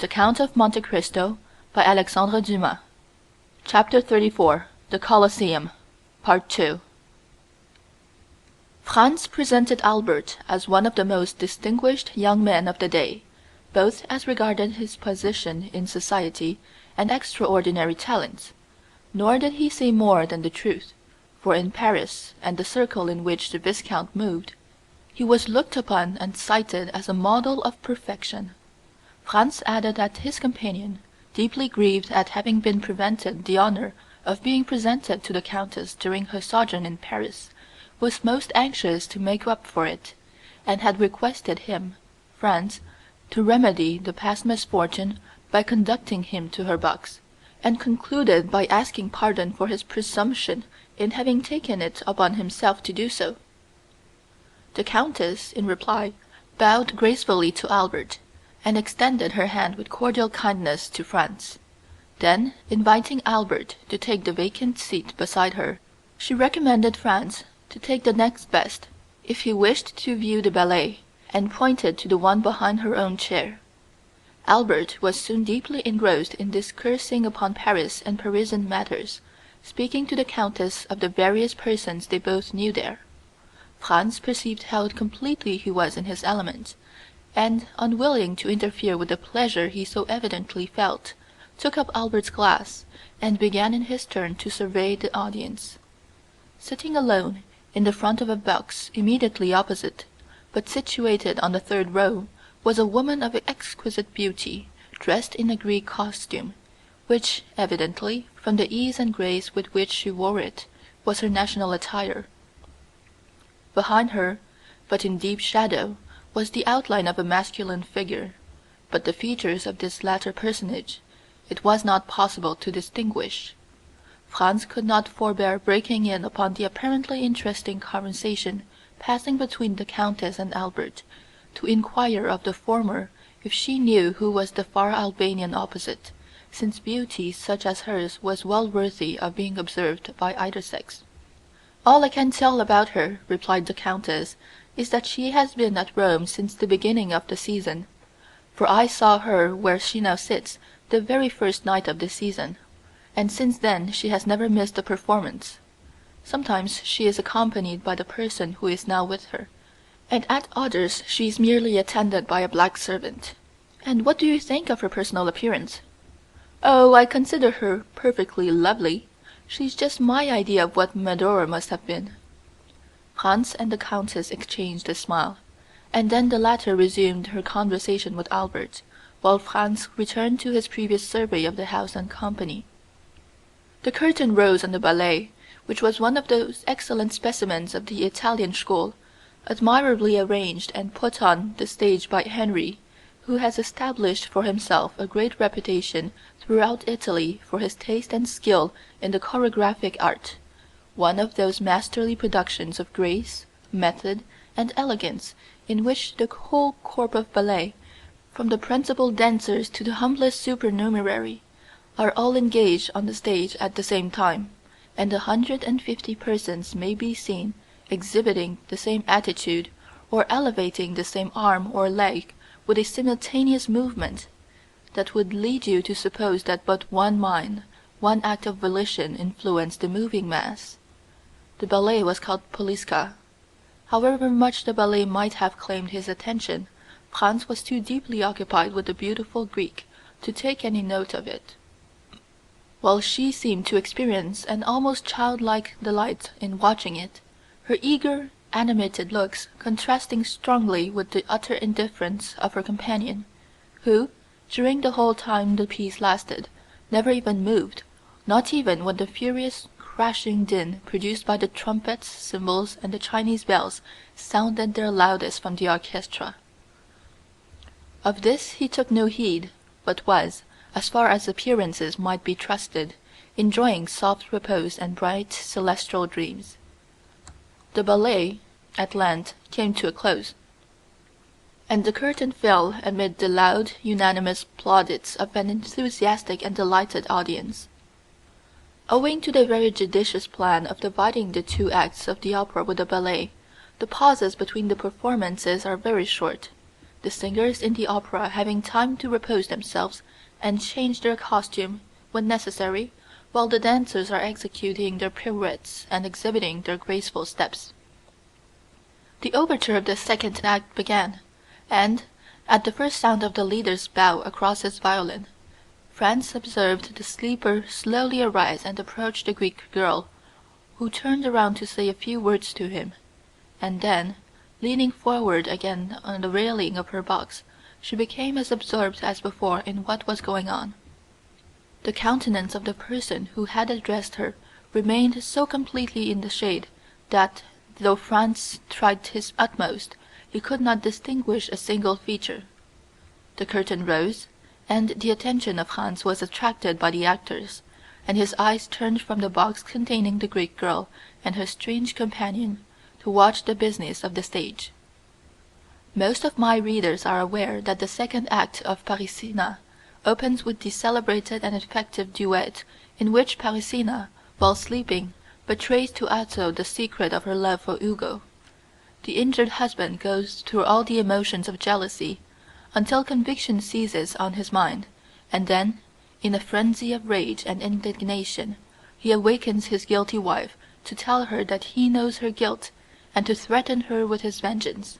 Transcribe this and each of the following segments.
The Count of Monte Cristo by Alexandre Dumas. Chapter 34. The Colosseum. Part II. Franz presented Albert as one of the most distinguished young men of the day, both as regarded his position in society and extraordinary talents. Nor did he say more than the truth, for in Paris and the circle in which the Viscount moved, he was looked upon and cited as a model of perfection. Franz added that his companion, deeply grieved at having been prevented the honor of being presented to the Countess during her sojourn in Paris, was most anxious to make up for it, and had requested him, Franz, to remedy the past misfortune by conducting him to her box, and concluded by asking pardon for his presumption in having taken it upon himself to do so. The Countess, in reply, bowed gracefully to Albert, and extended her hand with cordial kindness to Franz. Then, inviting Albert to take the vacant seat beside her, she recommended Franz to take the next best, if he wished to view the ballet, and pointed to the one behind her own chair. Albert was soon deeply engrossed in discoursing upon Paris and Parisian matters, speaking to the Countess of the various persons they both knew there. Franz perceived how completely he was in his element, and, unwilling to interfere with the pleasure he so evidently felt, took up Albert's glass, and began in his turn to survey the audience. Sitting alone, in the front of a box immediately opposite, but situated on the third row, was a woman of exquisite beauty, dressed in a Greek costume, which, evidently, from the ease and grace with which she wore it, was her national attire. Behind her, but in deep shadow, was the outline of a masculine figure, but the features of this latter personage it was not possible to distinguish. Franz could not forbear breaking in upon the apparently interesting conversation passing between the Countess and Albert, to inquire of the former if she knew who was the far Albanian opposite, since beauty such as hers was well worthy of being observed by either sex. "All I can tell about her," replied the Countess, "is that she has been at Rome since the beginning of the season, for I saw her where she now sits the very first night of the season, and since then she has never missed a performance. Sometimes she is accompanied by the person who is now with her, and at others she is merely attended by a black servant." "And what do you think of her personal appearance?" "Oh, I consider her perfectly lovely. She's just my idea of what Medora must have been." Franz and the Countess exchanged a smile, and then the latter resumed her conversation with Albert, while Franz returned to his previous survey of the house and company. The curtain rose on the ballet, which was one of those excellent specimens of the Italian school, admirably arranged and put on the stage by Henry, who has established for himself a great reputation throughout Italy for his taste and skill in the choregraphic art, one of those masterly productions of grace, method, and elegance in which the whole corps of ballet, from the principal dancers to the humblest supernumerary, are all engaged on the stage at the same time, and 150 persons may be seen exhibiting the same attitude or elevating the same arm or leg with a simultaneous movement that would lead you to suppose that but one mind, one act of volition influenced the moving mass. The ballet was called Poliska. However much the ballet might have claimed his attention, Franz was too deeply occupied with the beautiful Greek to take any note of it, while she seemed to experience an almost childlike delight in watching it, her eager, animated looks contrasting strongly with the utter indifference of her companion, who, during the whole time the piece lasted, never even moved, not even when the furious crashing din produced by the trumpets, cymbals, and the Chinese bells sounded their loudest from the orchestra. Of this he took no heed, but was, as far as appearances might be trusted, enjoying soft repose and bright celestial dreams. The ballet, at length, came to a close, and the curtain fell amid the loud, unanimous plaudits of an enthusiastic and delighted audience. Owing to the very judicious plan of dividing the two acts of the opera with the ballet, the pauses between the performances are very short. the singers in the opera having time to repose themselves and change their costume when necessary, while the dancers are executing their pirouettes and exhibiting their graceful steps. The overture of the second act began, and, at the first sound of the leader's bow across his violin, Franz observed the sleeper slowly arise and approach the Greek girl, who turned around to say a few words to him, and then, leaning forward again on the railing of her box, she became as absorbed as before in what was going on. The countenance of the person who had addressed her remained so completely in the shade that, though Franz tried his utmost, he could not distinguish a single feature. The curtain rose, and the attention of Franz was attracted by the actors, and his eyes turned from the box containing the Greek girl and her strange companion to watch the business of the stage. Most of my readers are aware that the second act of Parisina opens with the celebrated and effective duet in which Parisina, while sleeping, betrays to Atho the secret of her love for Ugo. The injured husband goes through all the emotions of jealousy, until conviction seizes on his mind, and then, in a frenzy of rage and indignation, he awakens his guilty wife to tell her that he knows her guilt, and to threaten her with his vengeance.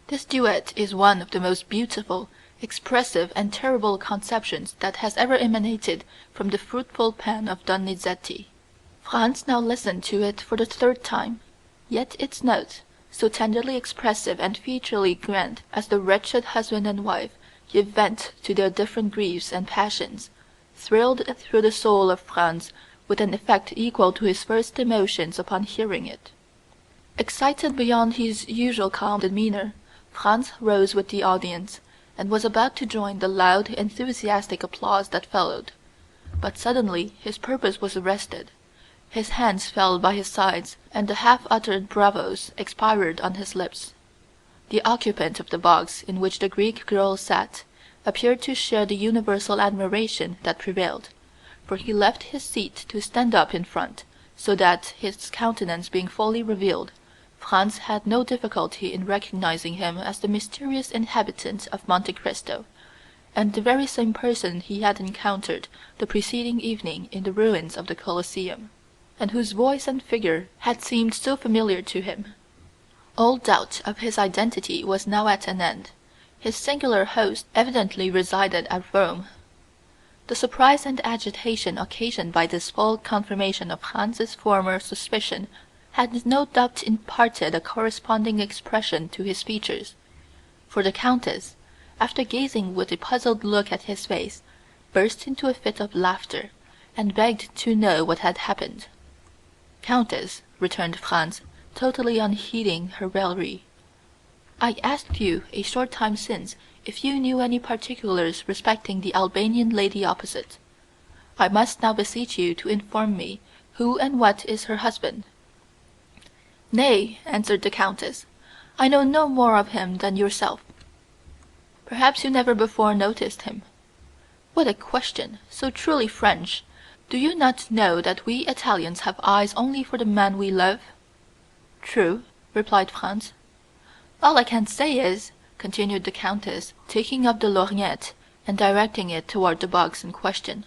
This duet is one of the most beautiful, expressive, and terrible conceptions that has ever emanated from the fruitful pen of Donizetti. Franz now listened to it for the third time, yet its notes, so tenderly expressive and featurely grand as the wretched husband and wife give vent to their different griefs and passions, thrilled through the soul of Franz with an effect equal to his first emotions upon hearing it. Excited beyond his usual calm demeanor, Franz rose with the audience, and was about to join the loud, enthusiastic applause that followed. But suddenly his purpose was arrested. His hands fell by his sides, and the half-uttered bravos expired on his lips. The occupant of the box in which the Greek girl sat appeared to share the universal admiration that prevailed, for he left his seat to stand up in front, so that, his countenance being fully revealed, Franz had no difficulty in recognizing him as the mysterious inhabitant of Monte Cristo, and the very same person he had encountered the preceding evening in the ruins of the Colosseum, and whose voice and figure had seemed so familiar to him. All doubt of his identity was now at an end. His singular host evidently resided at Rome. The surprise and agitation occasioned by this full confirmation of Franz's former suspicion had no doubt imparted a corresponding expression to his features, for the Countess, after gazing with a puzzled look at his face, burst into a fit of laughter, and begged to know what had happened. "Countess," returned Franz, totally unheeding her raillery, "I asked you a short time since if you knew any particulars respecting the Albanian lady opposite. I must now beseech you to inform me who and what is her husband." "Nay," answered the Countess, "I know no more of him than yourself." "Perhaps you never before noticed him." "What a question! So truly French! Do you not know that we Italians have eyes only for the man we love?" "True," replied Franz. "All I can say is," continued the Countess, taking up the lorgnette and directing it toward the box in question,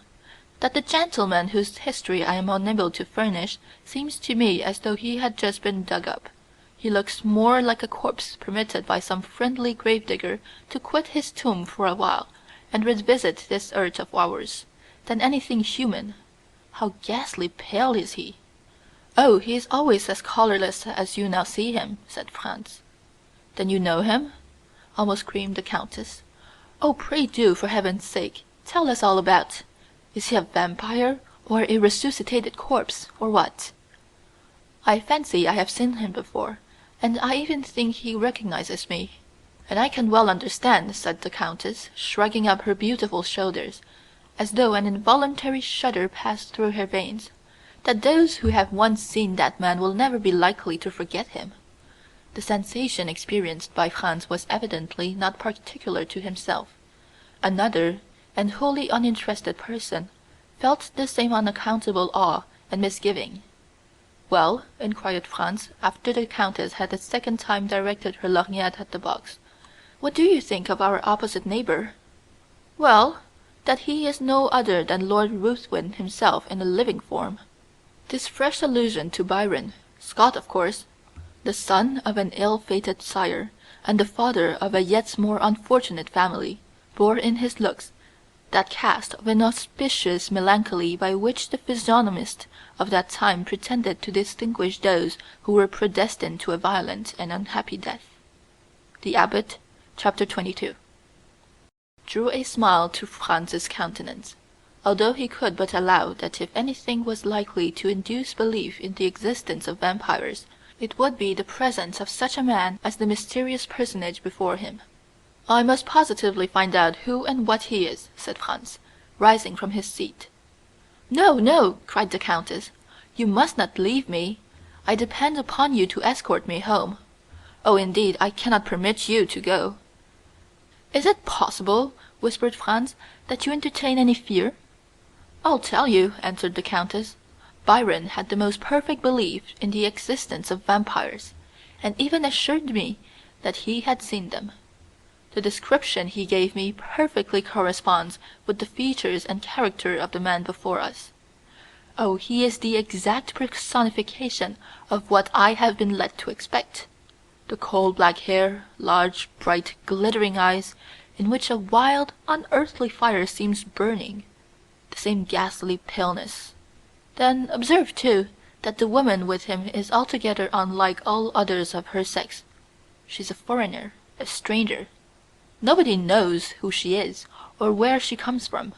"that the gentleman whose history I am unable to furnish seems to me as though he had just been dug up. He looks more like a corpse permitted by some friendly gravedigger to quit his tomb for a while, and revisit this earth of ours, than anything human. How ghastly pale is he!" "Oh, he is always as colorless as you now see him," said Franz. "Then you know him?" almost screamed the Countess. "Oh, pray do, for heaven's sake, tell us all about. Is he a vampire, or a resuscitated corpse, or what?" "I fancy I have seen him before, and I even think he recognizes me." "And I can well understand," said the Countess, shrugging up her beautiful shoulders, as though an involuntary shudder passed through her veins, "that those who have once seen that man will never be likely to forget him." The sensation experienced by Franz was evidently not particular to himself. Another, and wholly uninterested person, felt the same unaccountable awe and misgiving. "Well," inquired Franz, after the Countess had a second time directed her lorgnette at the box, What do you think of our opposite neighbor?" "Well, that he is no other than Lord Ruthven himself in a living form." This fresh allusion to Byron, Scott of course, the son of an ill-fated sire, and the father of a yet more unfortunate family, bore in his looks that cast of inauspicious melancholy by which the physiognomists of that time pretended to distinguish those who were predestined to a violent and unhappy death. The Abbot, chapter 22, drew a smile to Franz's countenance, although he could but allow that if anything was likely to induce belief in the existence of vampires, it would be the presence of such a man as the mysterious personage before him. "I must positively find out who and what he is," said Franz, rising from his seat. "No, no!" cried the Countess. "You must not leave me. I depend upon you to escort me home. Oh, indeed, I cannot permit you to go." "Is it possible," whispered Franz, "that you entertain any fear?" "I'll tell you," answered the Countess. "Byron had the most perfect belief in the existence of vampires, and even assured me that he had seen them. The description he gave me perfectly corresponds with the features and character of the man before us. Oh, he is the exact personification of what I have been led to expect. The coal-black hair, large, bright, glittering eyes, in which a wild, unearthly fire seems burning, the same ghastly paleness. Then observe, too, that the woman with him is altogether unlike all others of her sex. She's a foreigner, a stranger. Nobody knows who she is, or where she comes from.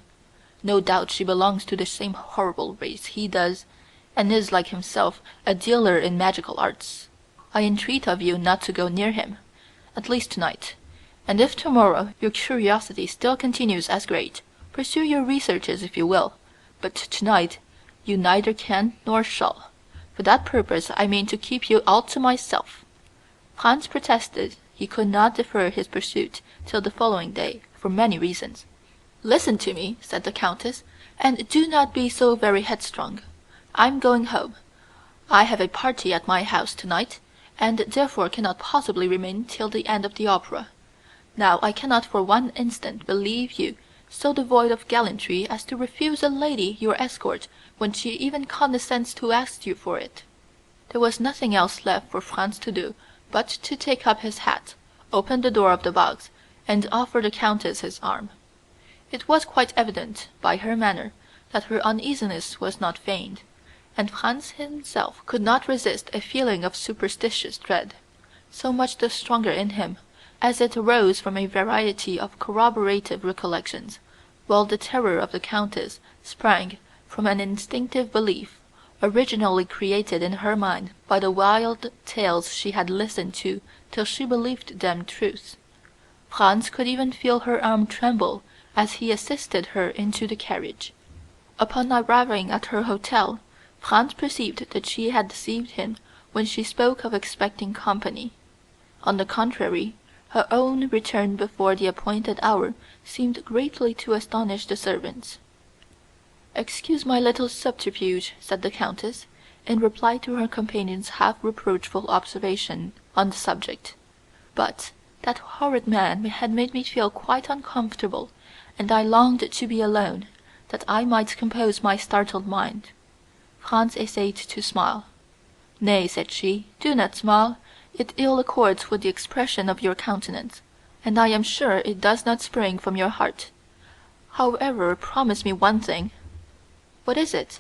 No doubt she belongs to the same horrible race he does, and is, like himself, a dealer in magical arts. I entreat of you not to go near him, at least tonight, and if tomorrow your curiosity still continues as great, pursue your researches if you will, but tonight you neither can nor shall. For that purpose I mean to keep you all to myself." Franz protested he could not defer his pursuit till the following day, for many reasons. "Listen to me," said the Countess, "and do not be so very headstrong. I'm going home. I have a party at my house tonight, and therefore cannot possibly remain till the end of the opera. Now I cannot for one instant believe you so devoid of gallantry as to refuse a lady your escort when she even condescends to ask you for it." There was nothing else left for Franz to do but to take up his hat, open the door of the box, and offer the Countess his arm. It was quite evident, by her manner, that her uneasiness was not feigned, and Franz himself could not resist a feeling of superstitious dread, so much the stronger in him, as it arose from a variety of corroborative recollections, while the terror of the Countess sprang from an instinctive belief, originally created in her mind by the wild tales she had listened to till she believed them truth. Franz could even feel her arm tremble as he assisted her into the carriage. Upon arriving at her hotel, Franz perceived that she had deceived him when she spoke of expecting company. On the contrary, her own return before the appointed hour seemed greatly to astonish the servants. "Excuse my little subterfuge," said the Countess, in reply to her companion's half-reproachful observation on the subject, "but that horrid man had made me feel quite uncomfortable, and I longed to be alone, that I might compose my startled mind." Franz essayed to smile. "Nay," said she, "do not smile. It ill accords with the expression of your countenance, and I am sure it does not spring from your heart. However, promise me one thing." "What is it?"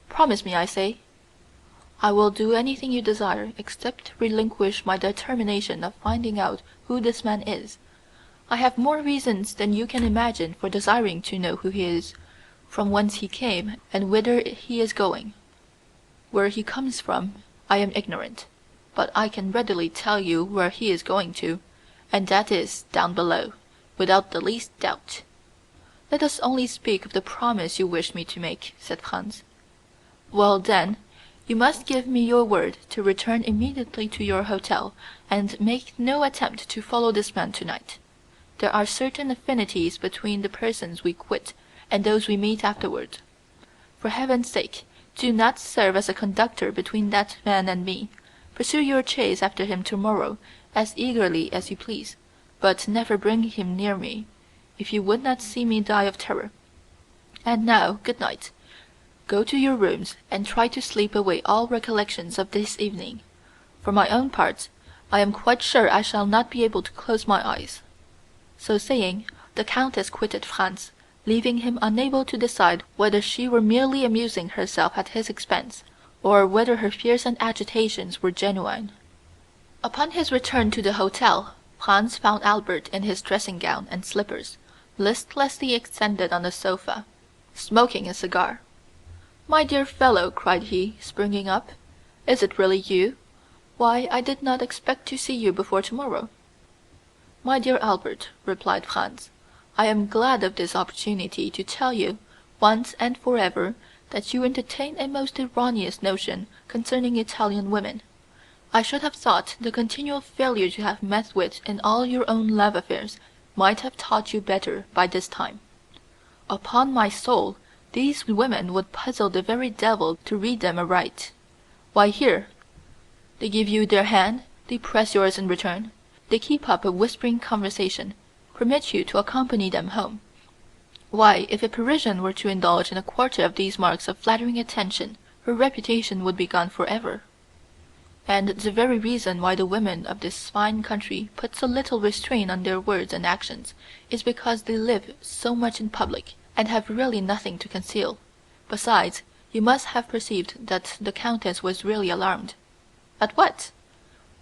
"Promise me, I say." "I will do anything you desire, except relinquish my determination of finding out who this man is. I have more reasons than you can imagine for desiring to know who he is, from whence he came, and whither he is going. Where he comes from, I am ignorant, but I can readily tell you where he is going to, and that is down below, without the least doubt." "Let us only speak of the promise you wish me to make," said Franz. "Well, then, you must give me your word to return immediately to your hotel, and make no attempt to follow this man tonight. There are certain affinities between the persons we quit and those we meet afterward. For heaven's sake, do not serve as a conductor between that man and me. Pursue your chase after him tomorrow as eagerly as you please, but never bring him near me, if you would not see me die of terror. And now, good night. Go to your rooms, and try to sleep away all recollections of this evening. For my own part, I am quite sure I shall not be able to close my eyes." So saying, the Countess quitted Franz, leaving him unable to decide whether she were merely amusing herself at his expense, or whether her fears and agitations were genuine. Upon his return to the hotel, Franz found Albert in his dressing-gown and slippers, listlessly extended on the sofa, smoking a cigar. "My dear fellow," cried he, springing up, "is it really you? Why, I did not expect to see you before tomorrow." "My dear Albert," replied Franz, "I am glad of this opportunity to tell you, once and forever, that you entertain a most erroneous notion concerning Italian women. I should have thought the continual failure you have met with in all your own love affairs might have taught you better by this time. Upon my soul, these women would puzzle the very devil to read them aright. Why, here, they give you their hand, they press yours in return, they keep up a whispering conversation, permit you to accompany them home. Why, if a Parisian were to indulge in a quarter of these marks of flattering attention, her reputation would be gone forever. And the very reason why the women of this fine country put so little restraint on their words and actions is because they live so much in public, and have really nothing to conceal. Besides, you must have perceived that the Countess was really alarmed." "At what?"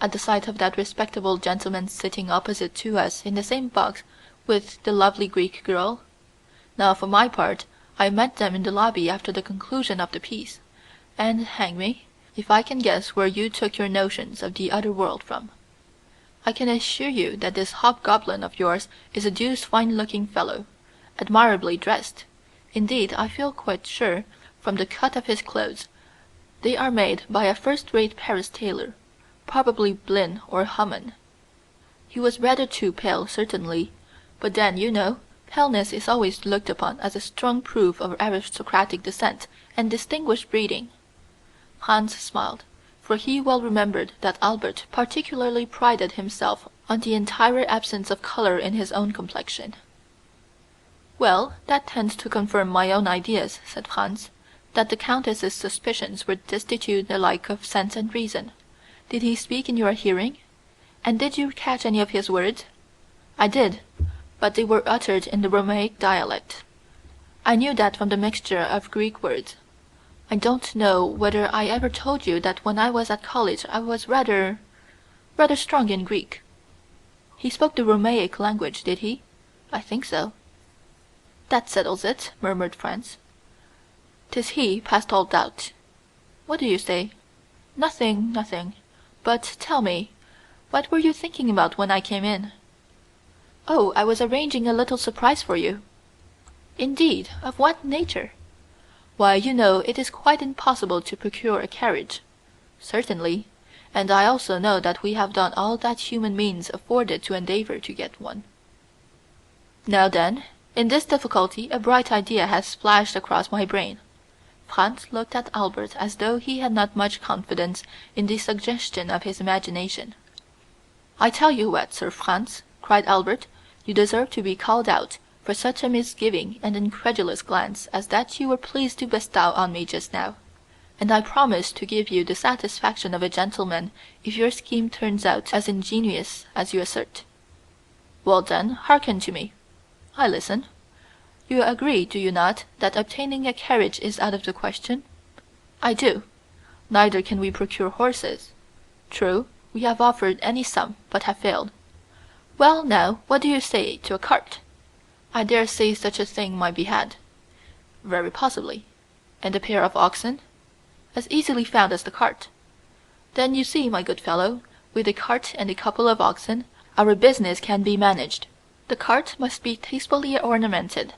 "At the sight of that respectable gentleman sitting opposite to us in the same box with the lovely Greek girl. Now, for my part, I met them in the lobby after the conclusion of the piece, and hang me if I can guess where you took your notions of the other world from. I can assure you that this hobgoblin of yours is a deuced fine-looking fellow, admirably dressed. Indeed, I feel quite sure, from the cut of his clothes, they are made by a first-rate Paris tailor, probably Blin or Hamann. He was rather too pale, certainly, but then, you know, paleness is always looked upon as a strong proof of aristocratic descent and distinguished breeding." Franz smiled, for he well remembered that Albert particularly prided himself on the entire absence of color in his own complexion. "Well, that tends to confirm my own ideas," said Franz, "that the Countess's suspicions were destitute alike of sense and reason. Did he speak in your hearing? And did you catch any of his words?" "I did, but they were uttered in the Romaic dialect. I knew that from the mixture of Greek words. I don't know whether I ever told you that when I was at college I was rather strong in Greek." "He spoke the Romaic language, did he?" "I think so." "That settles it," murmured Franz. "'Tis he, past all doubt. What do you say?" "Nothing, nothing. But tell me, what were you thinking about when I came in?" "Oh, I was arranging a little surprise for you." "Indeed, of what nature?" "Why, you know it is quite impossible to procure a carriage." "Certainly, and I also know that we have done all that human means afforded to endeavor to get one." "Now then, in this difficulty a bright idea has flashed across my brain." Franz looked at Albert as though he had not much confidence in the suggestion of his imagination. "I tell you what, Sir Franz," cried Albert, "you deserve to be called out for such a misgiving and incredulous glance as that you were pleased to bestow on me just now, and I promise to give you the satisfaction of a gentleman if your scheme turns out as ingenious as you assert." "Well then, hearken to me." "I listen." "You agree, do you not, that obtaining a carriage is out of the question?" "I do. Neither can we procure horses." "True, we have offered any sum, but have failed." "Well, now, what do you say to a cart?" "I dare say such a thing might be had." "Very possibly." "And a pair of oxen?" "As easily found as the cart." "Then you see, my good fellow, with a cart and a couple of oxen, our business can be managed. The cart must be tastefully ornamented,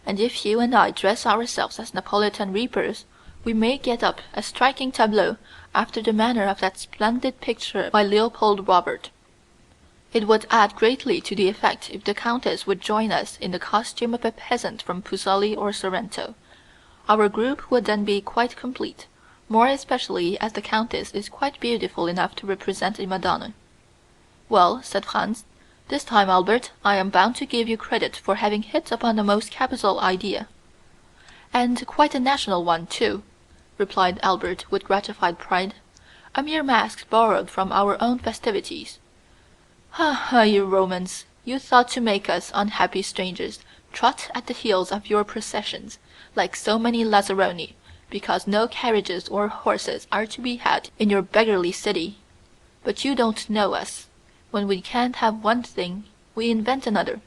and if you and I dress ourselves as Neapolitan reapers, we may get up a striking tableau after the manner of that splendid picture by Leopold Robert. It would add greatly to the effect if the Countess would join us in the costume of a peasant from Puzzoli or Sorrento. Our group would then be quite complete, more especially as the Countess is quite beautiful enough to represent a Madonna." "Well," said Franz, This time, Albert, I am bound to give you credit for having hit upon a most capital idea." "And quite a national one, too," replied Albert with gratified pride. "A mere mask borrowed from our own festivities. Ah, you Romans, you thought to make us unhappy strangers trot at the heels of your processions, like so many lazzaroni, because no carriages or horses are to be had in your beggarly city. But you don't know us. When we can't have one thing, we invent another."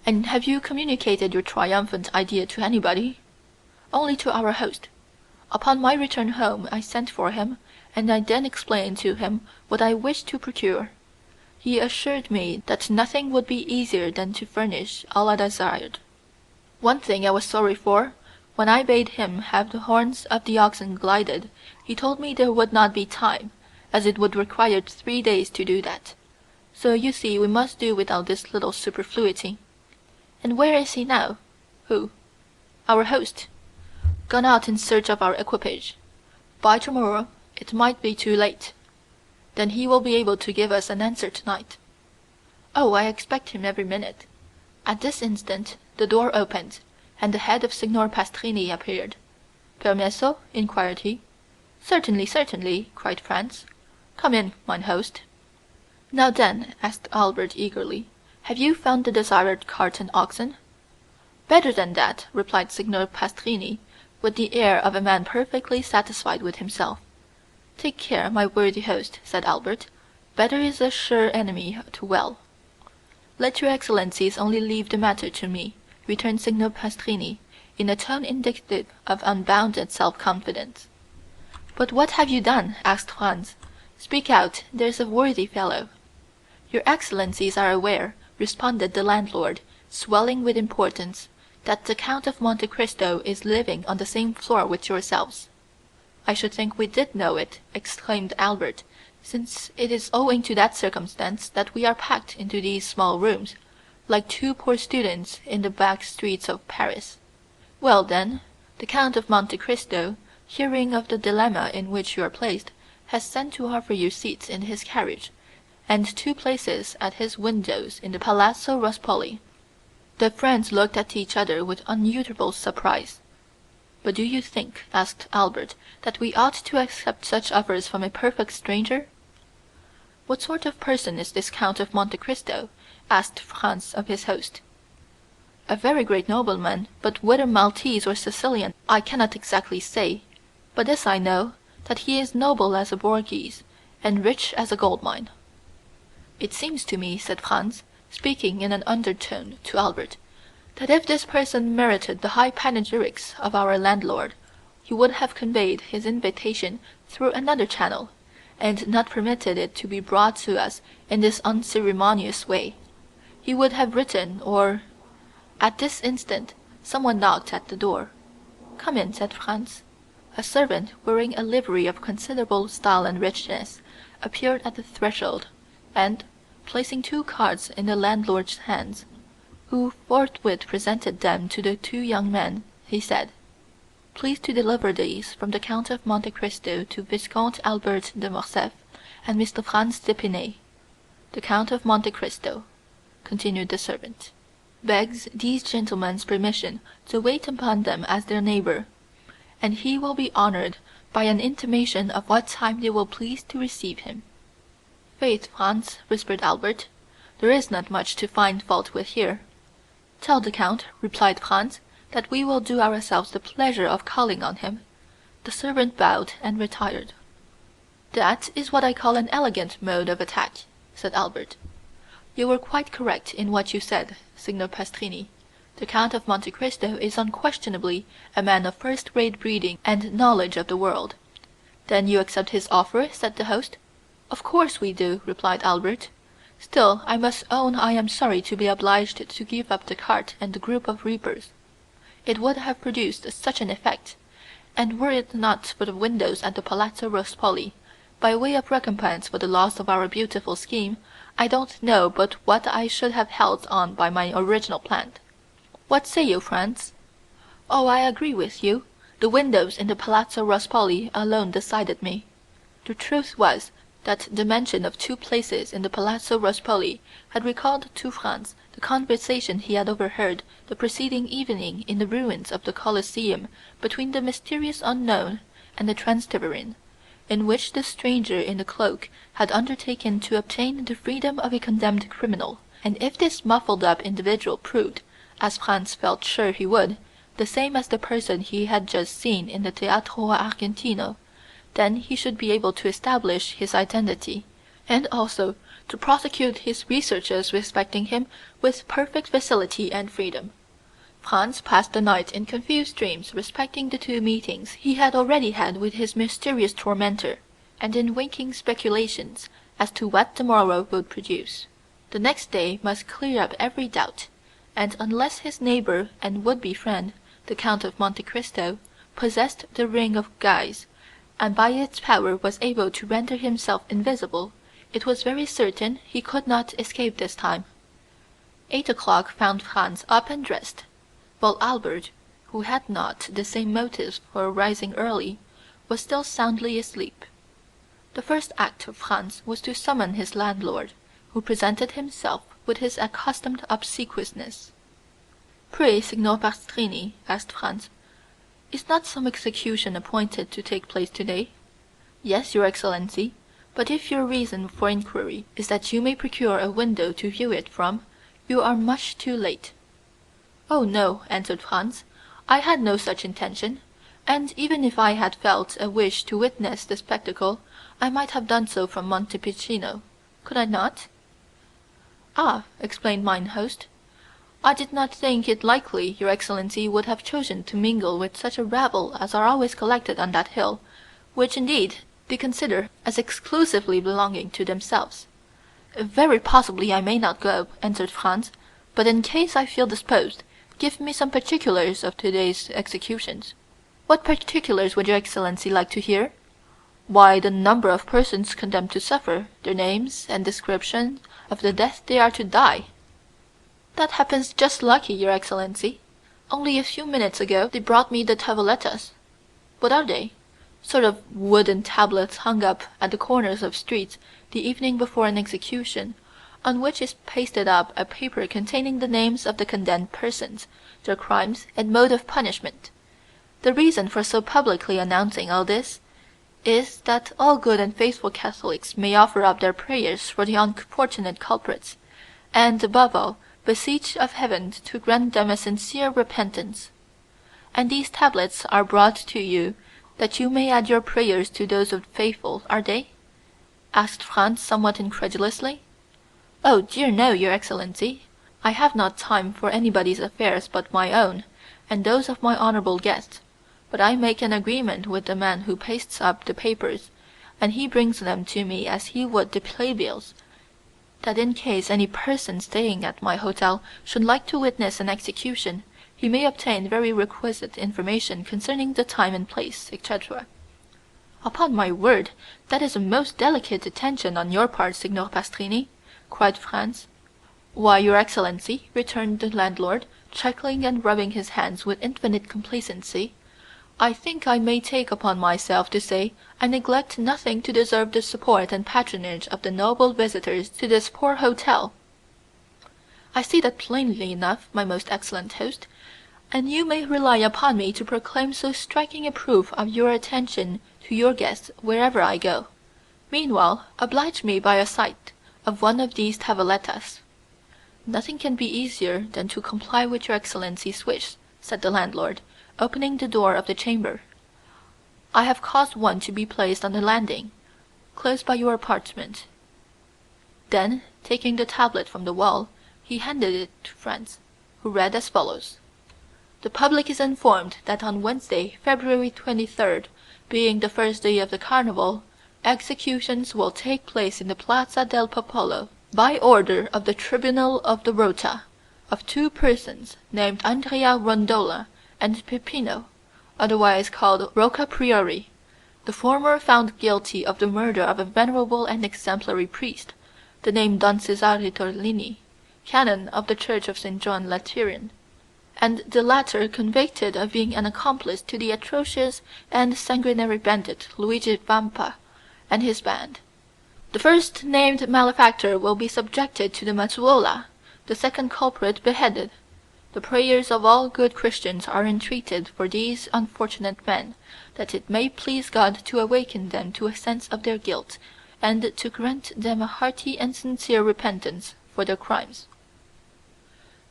"And have you communicated your triumphant idea to anybody?" "Only to our host. Upon my return home I sent for him, and I then explained to him what I wished to procure. He assured me that nothing would be easier than to furnish all I desired. One thing I was sorry for: when I bade him have the horns of the oxen glided, he told me there would not be time, as it would require 3 days to do that. So you see we must do without this little superfluity." "And where is he now?" "Who?" "Our host." "Gone out in search of our equipage. By tomorrow it might be too late." "Then he will be able to give us an answer tonight." "Oh, I expect him every minute." At this instant the door opened, and the head of Signor Pastrini appeared. "Permesso?" inquired he. "Certainly, certainly," cried Franz. "Come in, mine host." "Now then," asked Albert eagerly, "have you found the desired cart and oxen?" "Better than that," replied Signor Pastrini, with the air of a man perfectly satisfied with himself. "Take care, my worthy host," said Albert. "Better is a sure enemy to well." "Let your excellencies only leave the matter to me," returned Signor Pastrini, in a tone indicative of unbounded self-confidence. "But what have you done?" asked Franz. "Speak out, there's a worthy fellow." "Your excellencies are aware," responded the landlord, swelling with importance, "that the Count of Monte Cristo is living on the same floor with yourselves." "I should think we did know it," exclaimed Albert, "since it is owing to that circumstance that we are packed into these small rooms, like two poor students in the back streets of Paris. Well, then, the Count of Monte Cristo, hearing of the dilemma in which you are placed, has sent to offer you seats in his carriage, and 2 places at his windows in the Palazzo Rospoli." The friends looked at each other with unusual surprise. "But do you think," asked Albert, "that we ought to accept such offers from a perfect stranger?" "What sort of person is this Count of Monte Cristo?" asked Franz of his host. "A very great nobleman, but whether Maltese or Sicilian I cannot exactly say. But this I know, that he is noble as a Borghese, and rich as a gold mine." "It seems to me," said Franz, speaking in an undertone to Albert, "that if this person merited the high panegyrics of our landlord, he would have conveyed his invitation through another channel, and not permitted it to be brought to us in this unceremonious way. He would have written, or—" At this instant some one knocked at the door. "Come in," said Franz. A servant, wearing a livery of considerable style and richness, appeared at the threshold, and, placing 2 cards in the landlord's hands, who forthwith presented them to the 2 young men, he said, "Please to deliver these from the Count of Monte Cristo to Viscount Albert de Morcerf and Mr. Franz d'Épinay. The Count of Monte Cristo," continued the servant, "begs these gentlemen's permission to wait upon them as their neighbor, and he will be honored by an intimation of what time they will please to receive him." "Faith, Franz," whispered Albert, "there is not much to find fault with here." "Tell the count," replied Franz, "that we will do ourselves the pleasure of calling on him." The servant bowed and retired. "That is what I call an elegant mode of attack," said Albert. "You were quite correct in what you said, Signor Pastrini. The Count of Monte Cristo is unquestionably a man of first-rate breeding and knowledge of the world." "Then you accept his offer?" said the host. "Of course we do," replied Albert. "Still, I must own I am sorry to be obliged to give up the cart and the group of reapers. It would have produced such an effect, and were it not for the windows at the Palazzo Rospoli, by way of recompense for the loss of our beautiful scheme, I don't know but what I should have held on by my original plan. What say you, Franz?" "Oh, I agree with you. The windows in the Palazzo Rospoli alone decided me. The truth was that the mention of two places in the Palazzo Rospoli had recalled to Franz the conversation he had overheard the preceding evening in the ruins of the Colosseum between the mysterious unknown and the Transteverin, in which the stranger in the cloak had undertaken to obtain the freedom of a condemned criminal. And if this muffled up individual proved, as Franz felt sure he would, the same as the person he had just seen in the Teatro Argentino, then he should be able to establish his identity, and also to prosecute his researches respecting him with perfect facility and freedom. Franz passed the night in confused dreams respecting the two meetings he had already had with his mysterious tormentor, and in waking speculations as to what the morrow would produce. The next day must clear up every doubt, and unless his neighbor and would-be friend, the Count of Monte Cristo, possessed the ring of guise, and by its power was able to render himself invisible, it was very certain he could not escape this time. 8 o'clock found Franz up and dressed, while Albert, who had not the same motives for rising early, was still soundly asleep. The first act of Franz was to summon his landlord, who presented himself with his accustomed obsequiousness. "Pray, Signor Pastrini," asked Franz, "is not some execution appointed to take place today?" "Yes, your Excellency, but if your reason for inquiry is that you may procure a window to view it from, you are much too late." "Oh, no," answered Franz, "I had no such intention, and even if I had felt a wish to witness the spectacle, I might have done so from Montepulciano. Could I not?" "Ah," explained mine host, "I did not think it likely your Excellency would have chosen to mingle with such a rabble as are always collected on that hill, which, indeed, they consider as exclusively belonging to themselves." "Very possibly I may not go," answered Franz, "but in case I feel disposed, give me some particulars of today's executions." "What particulars would your Excellency like to hear?" "Why, the number of persons condemned to suffer, their names, and description of the death they are to die." "That happens just lucky, your Excellency. Only a few minutes ago they brought me the tavolettas." "What are they?" "Sort of wooden tablets hung up at the corners of streets the evening before an execution, on which is pasted up a paper containing the names of the condemned persons, their crimes, and mode of punishment. The reason for so publicly announcing all this is, that all good and faithful Catholics may offer up their prayers for the unfortunate culprits, and, above all, beseech of heaven to grant them a sincere repentance. And these tablets are brought to you, that you may add your prayers to those of the faithful, are they?" asked Franz somewhat incredulously. "Oh, dear no, your Excellency. I have not time for anybody's affairs but my own, and those of my honorable guest, but I make an agreement with the man who pastes up the papers, and he brings them to me as he would the playbills, that in case any person staying at my hotel should like to witness an execution, he may obtain very requisite information concerning the time and place, etc." "Upon my word, that is a most delicate attention on your part, Signor Pastrini," cried Franz. "Why, your Excellency," returned the landlord, chuckling and rubbing his hands with infinite complacency, "I think I may take upon myself to say I neglect nothing to deserve the support and patronage of the noble visitors to this poor hotel." "I see that plainly enough, my most excellent host, and you may rely upon me to proclaim so striking a proof of your attention to your guests wherever I go. Meanwhile, oblige me by a sight of one of these tavolettas." "Nothing can be easier than to comply with your Excellency's wish," said the landlord, opening the door of the chamber. "I have caused one to be placed on the landing, close by your apartment." Then, taking the tablet from the wall, he handed it to Franz, who read as follows: "The public is informed that on Wednesday, February 23rd, being the first day of the Carnival, executions will take place in the Plaza del Popolo, by order of the Tribunal of the Rota, of two persons named Andrea Rondola and Peppino, otherwise called Rocca Priori, the former found guilty of the murder of a venerable and exemplary priest, the name Don Cesare Torlini, canon of the Church of St. John Lateran, and the latter convicted of being an accomplice to the atrocious and sanguinary bandit Luigi Vampa and his band. The first named malefactor will be subjected to the mazzuola, the second culprit beheaded. The prayers of all good Christians are entreated for these unfortunate men, that it may please God to awaken them to a sense of their guilt, and to grant them a hearty and sincere repentance for their crimes."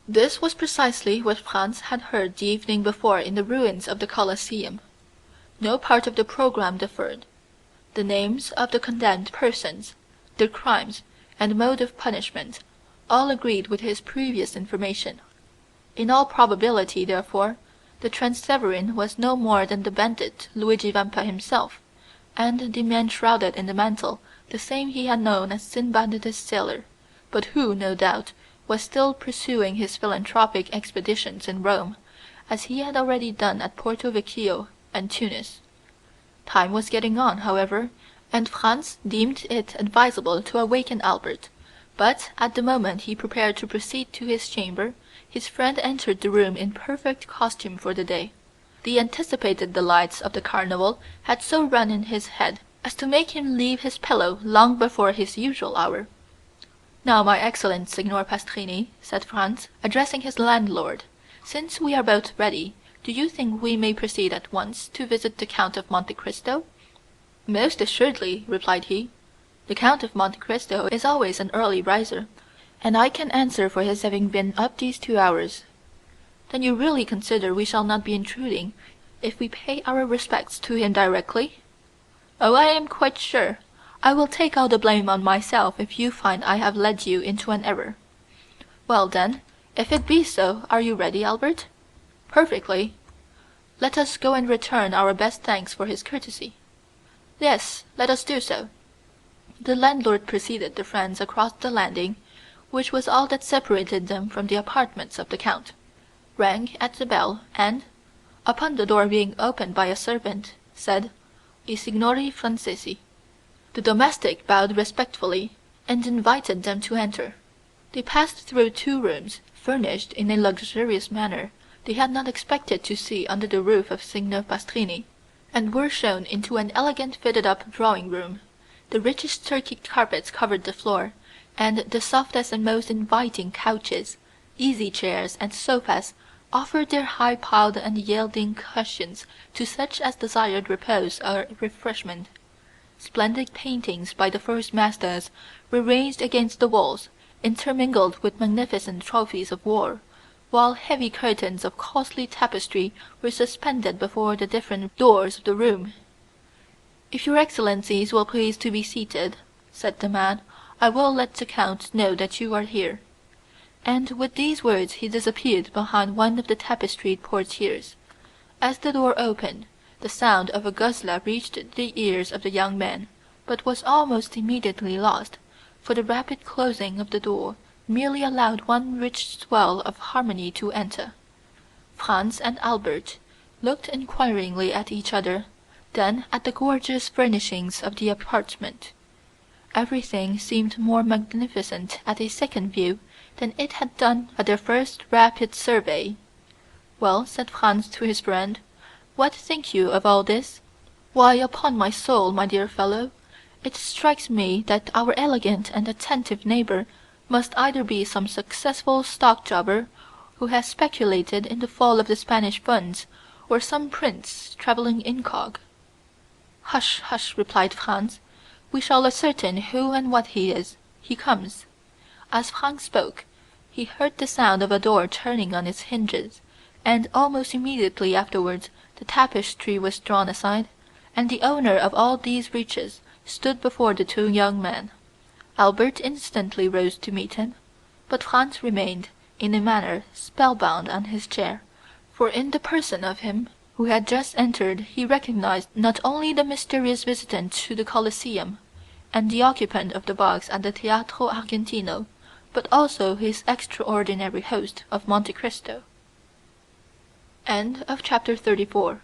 This was precisely what Franz had heard the evening before in the ruins of the Colosseum. No part of the programme differed. The names of the condemned persons, their crimes, and mode of punishment, all agreed with his previous information. In all probability, therefore, the Transteverin was no more than the bandit Luigi Vampa himself, and the man shrouded in the mantle the same he had known as Sinbad the Sailor, but who, no doubt, was still pursuing his philanthropic expeditions in Rome, as he had already done at Porto Vecchio and Tunis. Time was getting on, however, and Franz deemed it advisable to awaken Albert, but at the moment he prepared to proceed to his chamber, his friend entered the room in perfect costume for the day. The anticipated delights of the carnival had so run in his head as to make him leave his pillow long before his usual hour. "Now, my excellent Signor Pastrini," said Franz, addressing his landlord, "since we are both ready, do you think we may proceed at once to visit the Count of Monte Cristo?" "Most assuredly," replied he. "The Count of Monte Cristo is always an early riser, and I can answer for his having been up these 2 hours." "Then you really consider we shall not be intruding if we pay our respects to him directly?" "Oh, I am quite sure. I will take all the blame on myself if you find I have led you into an error." "Well, then, if it be so, are you ready, Albert?" "Perfectly." "Let us go and return our best thanks for his courtesy." "Yes, let us do so." The landlord preceded the friends across the landing, which was all that separated them from the apartments of the Count, rang at the bell, and, upon the door being opened by a servant, said, "I Signori Francesi." The domestic bowed respectfully, and invited them to enter. They passed through 2 rooms, furnished in a luxurious manner they had not expected to see under the roof of Signor Pastrini, and were shown into an elegant fitted-up drawing-room. The richest Turkey carpets covered the floor, and the softest and most inviting couches, easy-chairs, and sofas offered their high-piled and yielding cushions to such as desired repose or refreshment. Splendid paintings by the first masters were ranged against the walls, intermingled with magnificent trophies of war, while heavy curtains of costly tapestry were suspended before the different doors of the room. "If your excellencies will please to be seated," said the man, "I will let the count know that you are here." And with these words he disappeared behind one of the tapestried portieres. As the door opened, the sound of a guzla reached the ears of the young man, but was almost immediately lost, for the rapid closing of the door merely allowed one rich swell of harmony to enter. Franz and Albert looked inquiringly at each other, then at the gorgeous furnishings of the apartment. Everything seemed more magnificent at a second view than it had done at their first rapid survey. "Well," said Franz to his friend, "what think you of all this?" "Why, upon my soul, my dear fellow, it strikes me that our elegant and attentive neighbor must either be some successful stock-jobber, who has speculated in the fall of the Spanish funds, or some prince traveling incog." "Hush, hush," replied Franz, "we shall ascertain who and what he is. He comes." As Franz spoke, he heard the sound of a door turning on its hinges, and almost immediately afterwards the tapestry was drawn aside, and the owner of all these riches stood before the 2 young men. Albert instantly rose to meet him, but Franz remained, in a manner, spellbound on his chair, for in the person of him who had just entered he recognized not only the mysterious visitant to the Colosseum, and the occupant of the box at the Teatro Argentino, but also his extraordinary host of Monte Cristo. Chapter 34